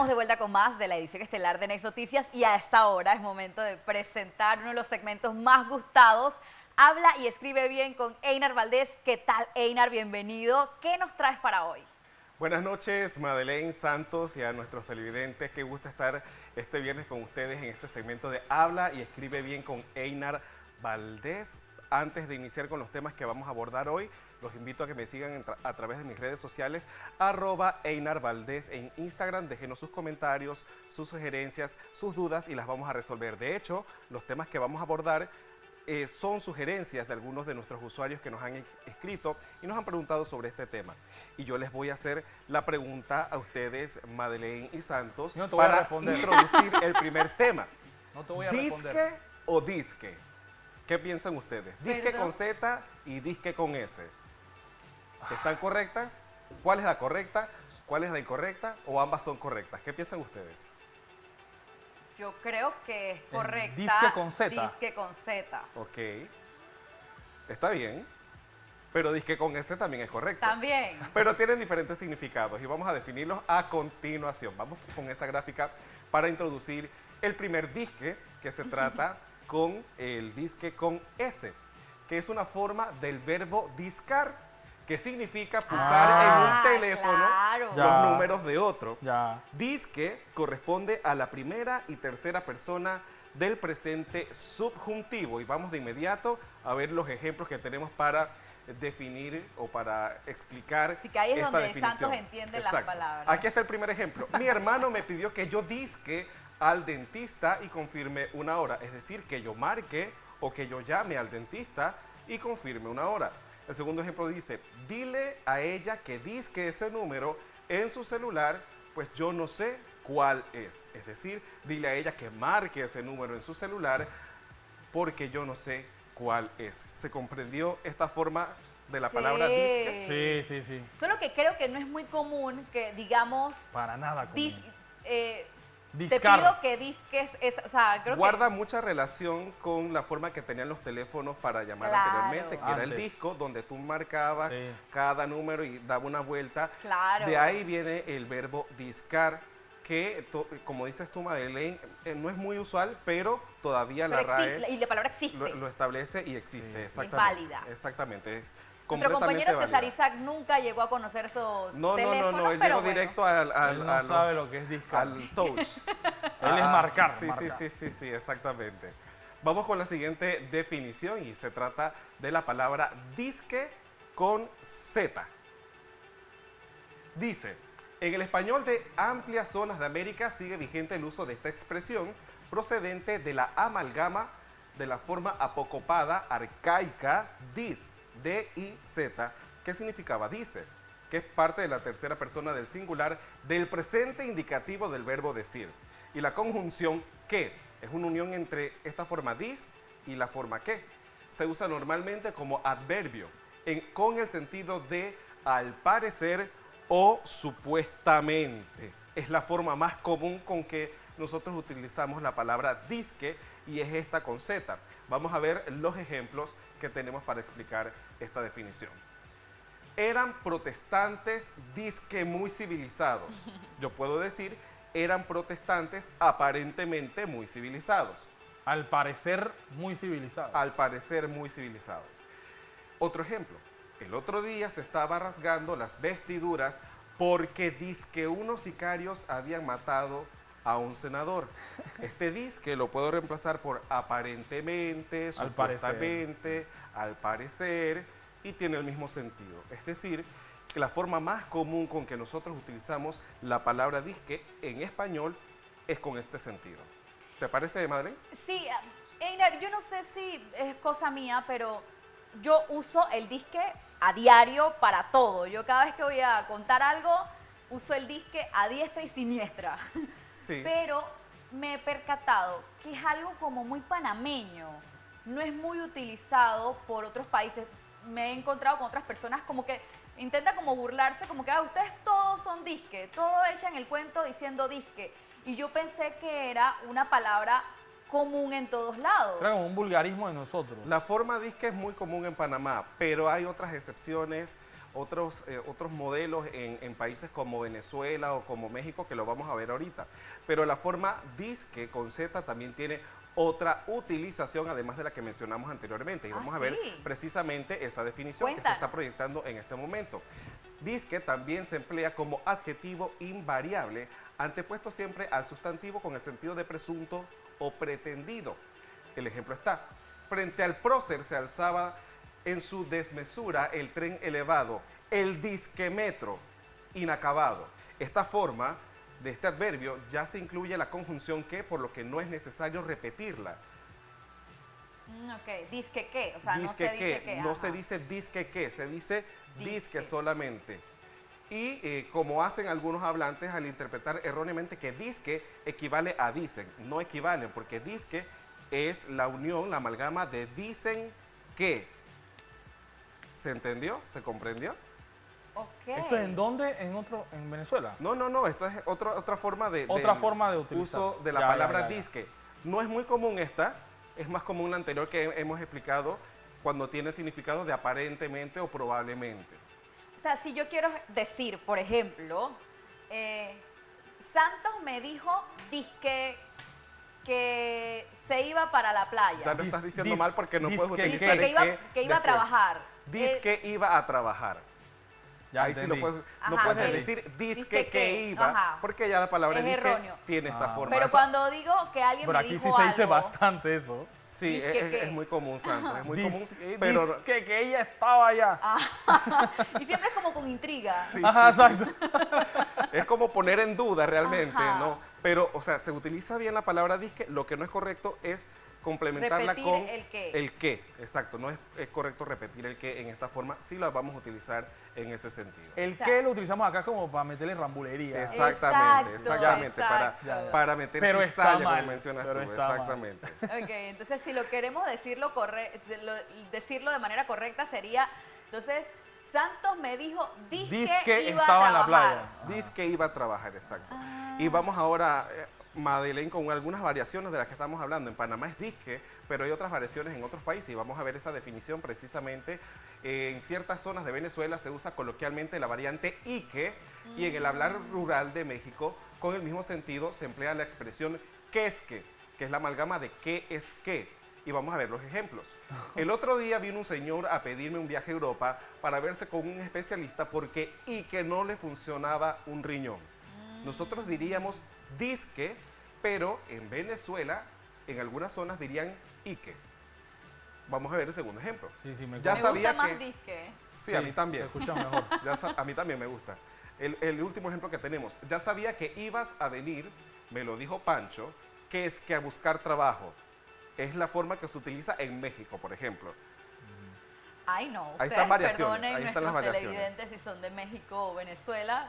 Estamos de vuelta con más de la edición estelar de Next Noticias y a esta hora es momento de presentar uno de los segmentos más gustados. Habla y escribe bien con Einar Valdés. ¿Qué tal, Einar? Bienvenido. ¿Qué nos traes para hoy? Buenas noches, Madeleine Santos, y a nuestros televidentes. Qué gusto estar este viernes con ustedes en este segmento de Habla y escribe bien con Einar Valdés. Antes de iniciar con los temas que vamos a abordar hoy, los invito a que me sigan a través de mis redes sociales, @Einar Valdés en Instagram. Déjenos sus comentarios, sus sugerencias, sus dudas y las vamos a resolver. De hecho, los temas que vamos a abordar son sugerencias de algunos de nuestros usuarios que nos han escrito y nos han preguntado sobre este tema. Y yo les voy a hacer la pregunta a ustedes, Madeleine y Santos, No te voy a para responder. introducir el primer tema. No te voy a responder. ¿Disque o disque? ¿Qué piensan ustedes? ¿Disque Perdón. con Z y disque con S? ¿Están correctas? ¿Cuál es la correcta? ¿Cuál es la incorrecta? ¿O ambas son correctas? ¿Qué piensan ustedes? Yo creo que es correcta. disque con Z. Disque con Z. Ok. Está bien. Pero disque con S también es correcto. También. Pero tienen diferentes significados y vamos a definirlos a continuación. Vamos con esa gráfica para introducir el primer disque, que se trata con el disque con S, que es una forma del verbo discar, que significa pulsar en un teléfono claro. los Ya. números de otro. Ya. Disque corresponde a la primera y tercera persona del presente subjuntivo. Y vamos de inmediato a ver los ejemplos que tenemos para definir o para explicar Así que ahí es esta donde definición. Santos entiende las Exacto. palabras. Aquí está el primer ejemplo. Mi hermano me pidió que yo disque al dentista y confirme una hora. Es decir, que yo marque o que yo llame al dentista y confirme una hora. El segundo ejemplo dice, dile a ella que disque ese número en su celular, pues yo no sé cuál es. Es decir, dile a ella que marque ese número en su celular porque yo no sé cuál es. ¿Se comprendió esta forma de la palabra disque? Sí, sí, sí. Solo que creo que no es muy común que digamos, Para nada común. te Discar. pido que disques, o sea, creo Guarda mucha relación con la forma que tenían los teléfonos para llamar Claro. anteriormente, que era el Antes. disco donde tú marcabas Sí. cada número y daba una vuelta. Claro. De ahí viene el verbo discar, que como dices tú, Madeleine, no es muy usual, pero todavía que la RAE existe, y la palabra existe. lo establece y existe. Sí. Exactamente. válida. Exactamente. Es Nuestro completamente compañero César válida. Isaac nunca llegó a conocer esos No, teléfonos, él pero llegó bueno. directo al Él no sabe lo que es discar. al touch. Él es marcar. Sí, marcar. sí, exactamente. Vamos con la siguiente definición y se trata de la palabra disque con Z. Dice, en el español de amplias zonas de América sigue vigente el uso de esta expresión procedente de la amalgama de la forma apocopada arcaica dis, D-I-Z, que significaba dice, que es parte de la tercera persona del singular del presente indicativo del verbo decir. Y la conjunción que es una unión entre esta forma dis y la forma que. Se usa normalmente como adverbio, con el sentido de al parecer o supuestamente. Es la forma más común con que nosotros utilizamos la palabra disque y es esta con Z. Vamos a ver los ejemplos que tenemos para explicar esta definición. Eran protestantes disque muy civilizados. Yo puedo decir, eran protestantes aparentemente muy civilizados. Al parecer, muy civilizado. Al parecer muy civilizados. Otro ejemplo. El otro día se estaba rasgando las vestiduras porque dizque unos sicarios habían matado a un senador. Este disque lo puedo reemplazar por aparentemente, Al parecer. supuestamente, al parecer, y tiene el mismo sentido. Es decir, que la forma más común con que nosotros utilizamos la palabra disque en español es con este sentido. ¿Te parece, Madeleine? Sí, Einar, yo no sé si es cosa mía, pero yo uso el disque a diario para todo. Yo cada vez que voy a contar algo, uso el disque a diestra y siniestra. Sí. Pero me he percatado que es algo como muy panameño. No es muy utilizado por otros países. Me he encontrado con otras personas como que intenta como burlarse, como que ustedes todos son disque, todos echan el cuento diciendo disque. Y yo pensé que era una palabra común en todos lados. Era como un vulgarismo de nosotros. La forma disque es muy común en Panamá, pero hay otras excepciones, otros modelos en países como Venezuela o como México, que lo vamos a ver ahorita. Pero la forma disque con Z también tiene otra utilización, además de la que mencionamos anteriormente. Y vamos a ver sí. precisamente esa definición que se está Cuéntanos. proyectando en este momento. Disque también se emplea como adjetivo invariable, antepuesto siempre al sustantivo con el sentido de presunto o pretendido. El ejemplo está: frente al prócer se alzaba en su desmesura el tren elevado, el disquemetro inacabado. Esta forma de este adverbio ya se incluye la conjunción que, por lo que no es necesario repetirla. Ok, disque qué, o sea, no Disque se dice que, qué. no ajá. se dice disque que, se dice disque Disque. solamente. Y como hacen algunos hablantes al interpretar erróneamente que disque equivale a dicen, no equivalen, porque disque es la unión, la amalgama de dicen que. ¿Se entendió? ¿Se comprendió? Ok. ¿Esto es en dónde? ¿En Venezuela? No, esto es otra forma Otra del forma de utilizar. uso de la Ya, palabra ya, ya. disque. No es muy común esta, es más común la anterior que hemos explicado cuando tiene significado de aparentemente o probablemente. O sea, si yo quiero decir, por ejemplo, Santos me dijo disque que se iba para la playa. Ya lo estás diciendo dis- mal porque no puedes disque utilizar Dice que el iba, que a después. trabajar. Disque iba a trabajar. Ya Ahí sí entendí. lo puedes, no Ajá, puedes el decir disque disque que que, iba, ajá. porque ya la palabra Es disque erróneo. tiene esta forma. Pero Eso- cuando digo que alguien Pero me aquí dijo sí se dice algo, bastante eso. Sí, disque es que. muy común, Santos, es muy común. Dice Pero que ella estaba allá. y siempre es como con intriga. sí, Ajá, sí, sí. exacto. Es como poner en duda realmente, Ajá. ¿no? Pero, o sea, se utiliza bien la palabra disque, lo que no es correcto es complementarla Repetir con el que. el que, exacto, no es correcto repetir el que en esta forma, sí la vamos a utilizar en ese sentido. El O sea, que lo utilizamos acá como para meterle rambulería. Exactamente, Exacto, exactamente, exacto. para meter Pero está cizalla, como mal, mencionas pero tú, está mal. exactamente. Ok, entonces si lo queremos decirlo de manera correcta sería, entonces, Santos me dijo, Disque iba estaba a en la trabajar. playa. Dice que iba a trabajar, exacto. Ah. Y vamos ahora, Madeleine, con algunas variaciones de las que estamos hablando. En Panamá es disque, pero hay otras variaciones en otros países y vamos a ver esa definición precisamente. En ciertas zonas de Venezuela se usa coloquialmente la variante ique y en el hablar rural de México, con el mismo sentido, se emplea la expresión quesque, que es la amalgama de qué es qué. Y vamos a ver los ejemplos. El otro día vino un señor a pedirme un viaje a Europa para verse con un especialista porque y que no le funcionaba un riñón. Nosotros diríamos disque, pero en Venezuela, en algunas zonas dirían ique. Vamos a ver el segundo ejemplo. Sí, sí, me Ya Me gusta. sabía gusta más que- disque. Sí, a mí también. Se escucha mejor. A mí también me gusta. El último ejemplo que tenemos. Ya sabía que ibas a venir, me lo dijo Pancho, que es que a buscar trabajo. Es la forma que se utiliza en México, por ejemplo. Ay, no. Ahí Ustedes están variaciones, perdonen ahí están las nuestros variaciones. televidentes si son de México o Venezuela.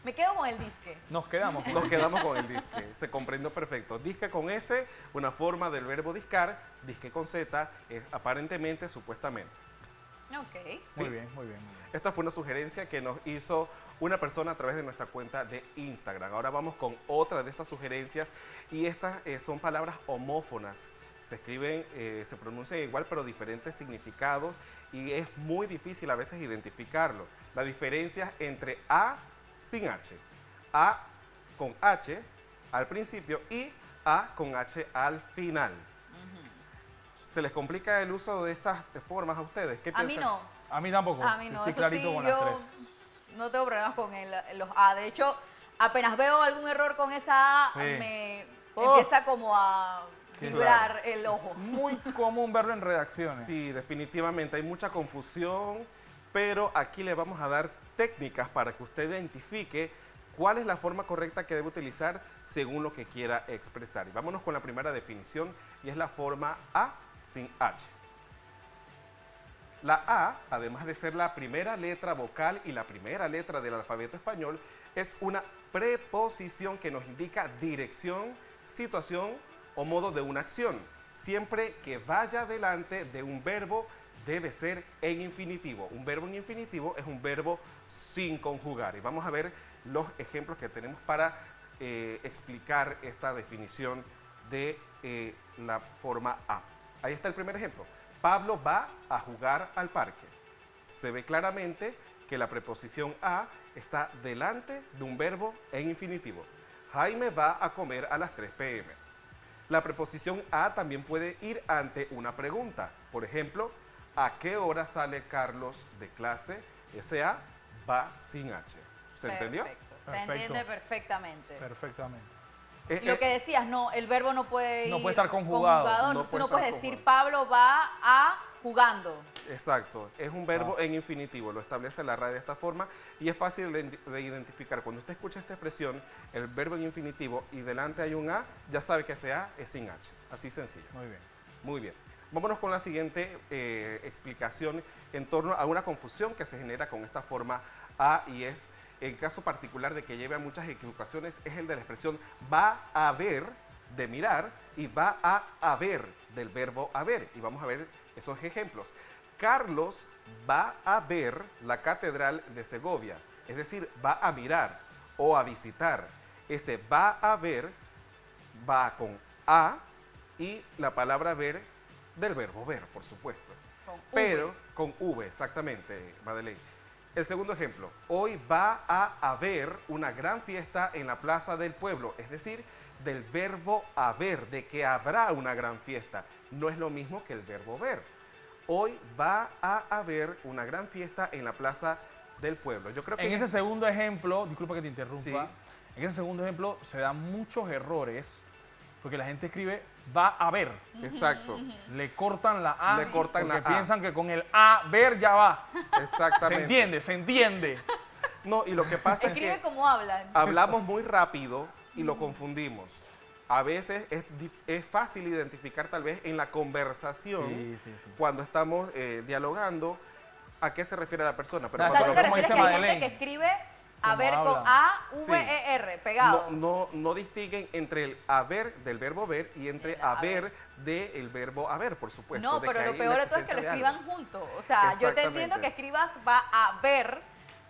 Me quedo con el disque. Nos quedamos con Nos quedamos con el disque. Se comprendió perfecto. Disque con S, una forma del verbo discar. Disque con Z, aparentemente, supuestamente. Ok. Sí. Muy bien, muy bien. Muy bien. Esta fue una sugerencia que nos hizo una persona a través de nuestra cuenta de Instagram. Ahora vamos con otra de esas sugerencias y estas son palabras homófonas. Se escriben, se pronuncian igual pero diferentes significados y es muy difícil a veces identificarlo. La diferencia entre A sin H, A con H al principio y A con H al final. ¿Se les complica el uso de estas formas a ustedes? ¿Qué A mí piensan? no. A mí tampoco. A mí no. Estoy Eso clarito sí, con las yo tres. no tengo problemas con los A. De hecho, apenas veo algún error con esa A, Sí. me Oh. empieza como a Qué vibrar raro. el ojo. Es muy común verlo en redacciones. Sí, definitivamente hay mucha confusión, pero aquí le vamos a dar técnicas para que usted identifique cuál es la forma correcta que debe utilizar según lo que quiera expresar. Y vámonos con la primera definición y es la forma A sin H. La A, además de ser la primera letra vocal y la primera letra del alfabeto español, es una preposición que nos indica dirección, situación o modo de una acción. Siempre que vaya delante de un verbo, debe ser en infinitivo. Un verbo en infinitivo es un verbo sin conjugar. Y vamos a ver los ejemplos que tenemos para explicar esta definición de la forma A. Ahí está el primer ejemplo. Pablo va a jugar al parque. Se ve claramente que la preposición a está delante de un verbo en infinitivo. Jaime va a comer a las 3 p.m. La preposición a también puede ir ante una pregunta. Por ejemplo, ¿a qué hora sale Carlos de clase? Ese a va sin H. ¿Se entendió? Perfecto. Se Perfecto. entiende perfectamente. Perfectamente. Y lo que decías, no, el verbo no puede ir No puede estar conjugado. No Tú puede no puedes estar decir conjugado. Pablo va a jugando. Exacto, es un verbo en infinitivo, lo establece la RAE de esta forma y es fácil de identificar. Cuando usted escucha esta expresión, el verbo en infinitivo y delante hay un A, ya sabe que ese A es sin H, así sencillo. Muy bien. Muy bien. Vámonos con la siguiente explicación en torno a una confusión que se genera con esta forma A y es, en caso particular de que lleve a muchas equivocaciones, es el de la expresión va a ver, de mirar, y va a haber, del verbo haber. Y vamos a ver esos ejemplos. Carlos va a ver la Catedral de Segovia, es decir, va a mirar o a visitar. Ese va a ver va con a y la palabra ver del verbo ver, por supuesto. Con Pero V. con V, exactamente, Madeleine. El segundo ejemplo, hoy va a haber una gran fiesta en la plaza del pueblo, es decir, del verbo haber, de que habrá una gran fiesta. No es lo mismo que el verbo ver. Hoy va a haber una gran fiesta en la plaza del pueblo. Yo creo que En ese segundo ejemplo, disculpa que te interrumpa, Sí. en ese segundo ejemplo se dan muchos errores porque la gente escribe va a ver. exacto, Le cortan la A Le cortan porque la A. piensan que con el a ver ya va. exactamente. Se entiende, se entiende. No, y lo que pasa es Escribe que como hablan. hablamos muy rápido y lo confundimos. A veces es fácil identificar tal vez en la conversación, Sí, sí, sí. cuando estamos dialogando, a qué se refiere la persona. Pero O O sea, cuando tú te como refieres dice que hay gente Madeleine. que escribe a Como ver con hablan. A-V-E-R, pegado. no distinguen entre el haber del verbo ver y entre El haber. haber del verbo haber, por supuesto. No, de pero que lo hay peor la de todo es que lo existencia de algo. escriban juntos. O sea, yo te entiendo Exactamente. que escribas va a ver,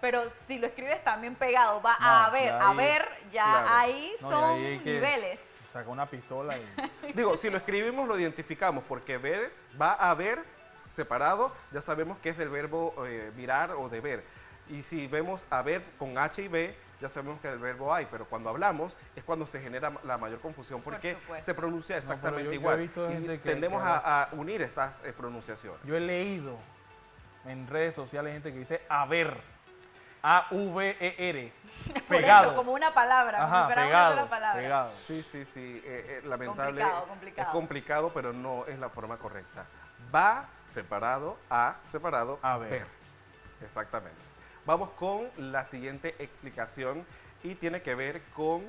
pero si lo escribes también pegado, va No, a ver, ya a ahí- ver, ya Claro. ahí No, y son ahí hay que niveles. sacar una pistola y... Digo, si lo escribimos lo identificamos porque ver va a ver separado, ya sabemos que es del verbo mirar o de ver. Y si vemos a ver con H y B, ya sabemos que es del verbo hay, pero cuando hablamos es cuando se genera la mayor confusión porque supuesto. se pronuncia pero exactamente yo he igual. visto Y gente que- tendemos que a unir estas pronunciaciones. Yo he leído en redes sociales gente que dice haber, A-V-E-R, Por pegado. eso, como una palabra, como Ajá, si fuera una pegado, sola palabra. pegado. Sí, lamentable. Complicado. Es complicado, pero no es la forma correcta. Va separado, a separado, A ver. ver. Exactamente. Vamos con la siguiente explicación y tiene que ver con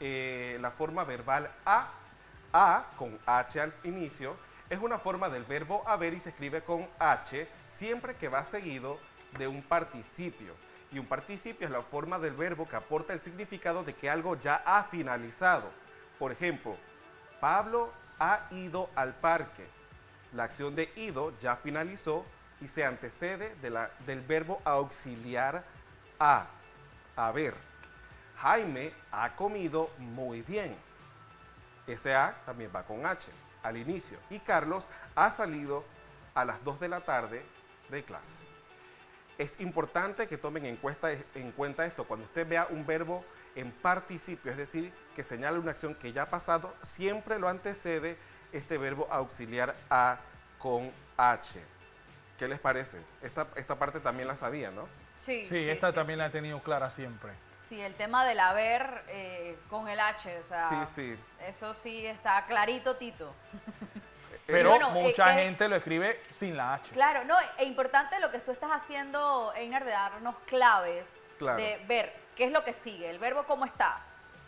la forma verbal a con H al inicio. Es una forma del verbo haber y se escribe con H siempre que va seguido de un participio. Y un participio es la forma del verbo que aporta el significado de que algo ya ha finalizado. Por ejemplo, Pablo ha ido al parque. La acción de ido ya finalizó y se antecede del verbo auxiliar a ver. Jaime ha comido muy bien. Ese a también va con H al inicio. Y Carlos ha salido a las 2 de la tarde de clase. Es importante que tomen en cuenta esto. Cuando usted vea un verbo en participio, es decir, que señala una acción que ya ha pasado, siempre lo antecede este verbo auxiliar a con H. ¿Qué les parece? Esta parte también la sabía, ¿no? Sí, Sí, esta también la he tenido clara siempre. Sí, el tema del haber con el H, o sea, Sí, sí. eso sí está clarito, Tito. Pero bueno, mucha que- gente lo escribe sin la H. Claro, no, e importante lo que tú estás haciendo, Einar, de darnos claves, Claro. de ver qué es lo que sigue, el verbo cómo está.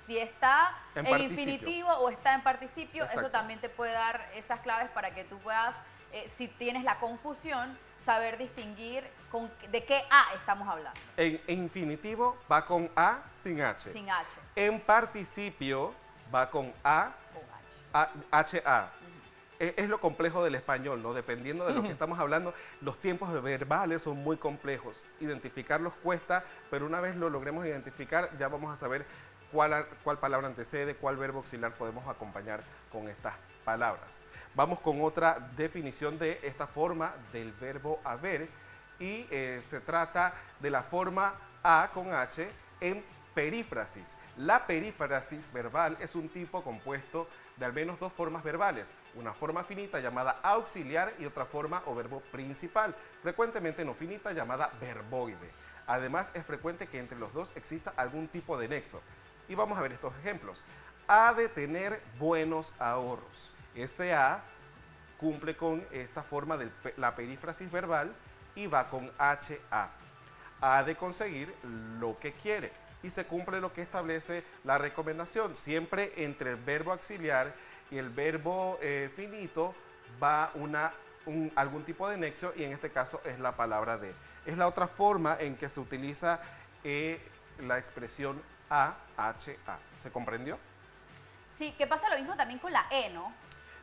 Si está En en participio. infinitivo o está en participio, eso Exacto. también te puede dar esas claves para que tú puedas, si tienes la confusión, saber distinguir de qué A estamos hablando, En infinitivo va con A sin H. sin H, En participio va con A, con H. HA. Es lo complejo del español, ¿no? Dependiendo de lo que estamos hablando, los tiempos verbales son muy complejos. Identificarlos cuesta, pero una vez lo logremos identificar, ya vamos a saber cuál palabra antecede, cuál verbo auxiliar podemos acompañar con estas palabras. Vamos con otra definición de esta forma del verbo haber y se trata de la forma A con H en perífrasis. La perífrasis verbal es un tipo compuesto de al menos dos formas verbales, una forma finita llamada auxiliar y otra forma o verbo principal, frecuentemente no finita llamada verboide. Además, es frecuente que entre los dos exista algún tipo de nexo. Y vamos a ver estos ejemplos. Ha de tener buenos ahorros. Ese A cumple con esta forma de la perífrasis verbal y va con HA. Ha de conseguir lo que quiere y se cumple lo que establece la recomendación. Siempre entre el verbo auxiliar y el verbo finito va algún tipo de nexo y en este caso es la palabra de. Es la otra forma en que se utiliza la expresión AHA. ¿Se comprendió? Sí, que pasa lo mismo también con la E, ¿no?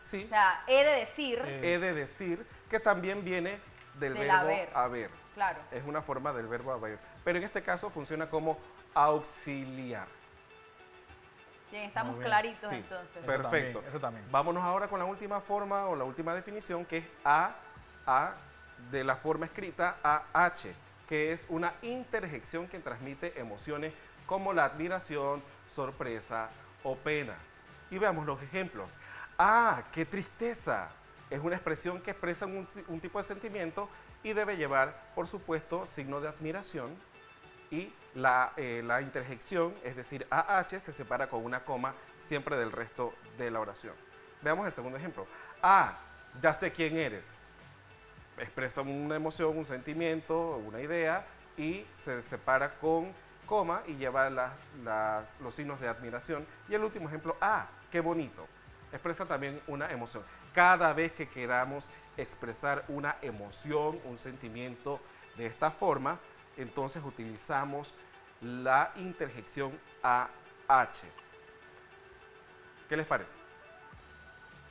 Sí. O sea, he de decir, He de decir que también viene del Del verbo haber. haber. claro. Es una forma del verbo haber. Pero en este caso funciona como auxiliar. Bien, estamos Muy bien. claritos Sí. entonces. Eso Perfecto. también, eso también. Vámonos ahora con la última forma o la última definición que es A de la forma escrita AH, que es una interjección que transmite emociones como la admiración, sorpresa o pena. Y veamos los ejemplos. ¡Ah, qué tristeza! Es una expresión que expresa un tipo de sentimiento y debe llevar, por supuesto, signo de admiración. Y la interjección, es decir, AH, se separa con una coma siempre del resto de la oración. Veamos el segundo ejemplo. Ah, ya sé quién eres. Expresa una emoción, un sentimiento, una idea y se separa con coma y lleva los signos de admiración. Y el último ejemplo, ah, qué bonito. Expresa también una emoción. Cada vez que queramos expresar una emoción, un sentimiento de esta forma, entonces utilizamos la interjección AH. ¿Qué les parece?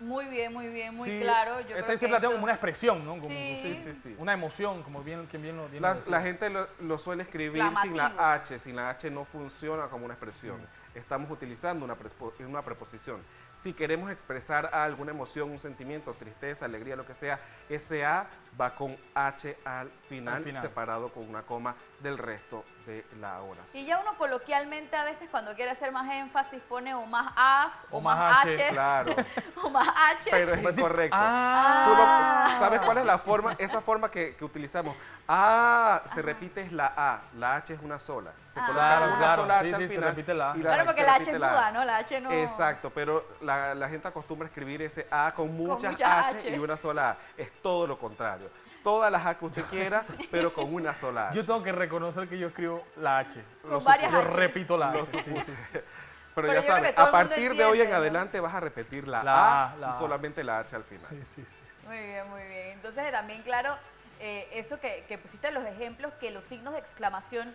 Muy bien, muy Sí, claro. Yo creo este se que plantea esto- como una expresión, ¿no? Como, Sí. una emoción, como bien lo La gente lo suele escribir sin la Exclamativo. H. Sin la H no funciona como una expresión. Estamos utilizando una preposición. Si queremos expresar alguna emoción, un sentimiento, tristeza, alegría, lo que sea, ese A va con H al final, separado con una coma del resto de la oración. Y ya uno coloquialmente a veces cuando quiere hacer más énfasis pone o más As o, O más más H, H's Claro, o más H's. pero es incorrecto. Ah. Tú ¿sabes cuál es la forma? Esa forma que utilizamos. Se repite es la A, la H es una sola. Se coloca Claro, una claro. sola Sí, H al sí, se final. repite la A. y Claro, porque se la H repite es la A. muda, ¿no? La H no... Exacto, pero la gente acostumbra a escribir ese A con muchas muchas H y Hs. una sola A. Es todo lo contrario. Todas las A que usted quiera, pero con una sola H. Yo tengo que reconocer que yo escribo la H. Con varias Yo Hs. repito la Lo H. Sí, supuse. sí, sí. Pero Pero ya yo creo que sabes, todo a el mundo partir de hoy en entiende, ¿no? adelante vas a repetir la La A A, la y A. solamente la H al final. Sí, sí, sí. Muy bien, muy bien. Entonces también, claro, eso que pusiste en los ejemplos, que los signos de exclamación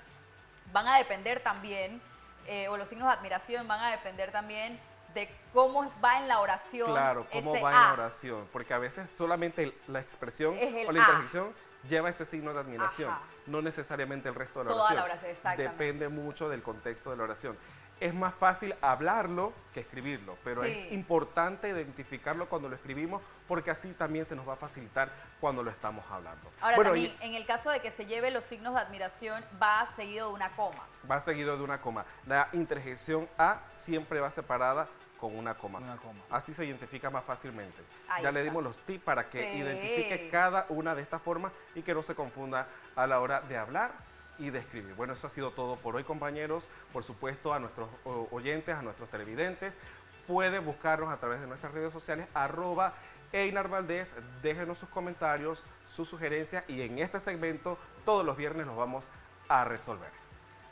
van a depender también, o los signos de admiración van a depender también de cómo va en la oración. Claro, cómo ese va en la A. oración. Porque a veces solamente la expresión Es el o la A. interjección lleva ese signo de admiración, Ajá. no necesariamente el resto de la Toda oración. la oración, exactamente. Depende mucho del contexto de la oración. Es más fácil hablarlo que escribirlo, pero Sí. es importante identificarlo cuando lo escribimos porque así también se nos va a facilitar cuando lo estamos hablando. Ahora Bueno, también, en el caso de que se lleve los signos de admiración, va seguido de una coma. va seguido de una coma. La interjección A siempre va separada con una coma. Una coma. Así se identifica más fácilmente. Ahí Ya le está. dimos los tips para que Sí. identifique cada una de estas formas y que no se confunda a la hora de hablar y de escribir. Bueno, eso ha sido todo por hoy, compañeros. Por supuesto, a nuestros oyentes, a nuestros televidentes, pueden buscarnos a través de nuestras redes sociales, @Einar Valdés. Déjenos sus comentarios, sus sugerencias y en este segmento, todos los viernes los vamos a resolver.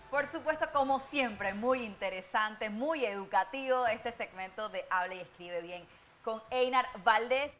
Por supuesto, como siempre, muy interesante, muy educativo este segmento de Habla y Escribe Bien con Einar Valdés.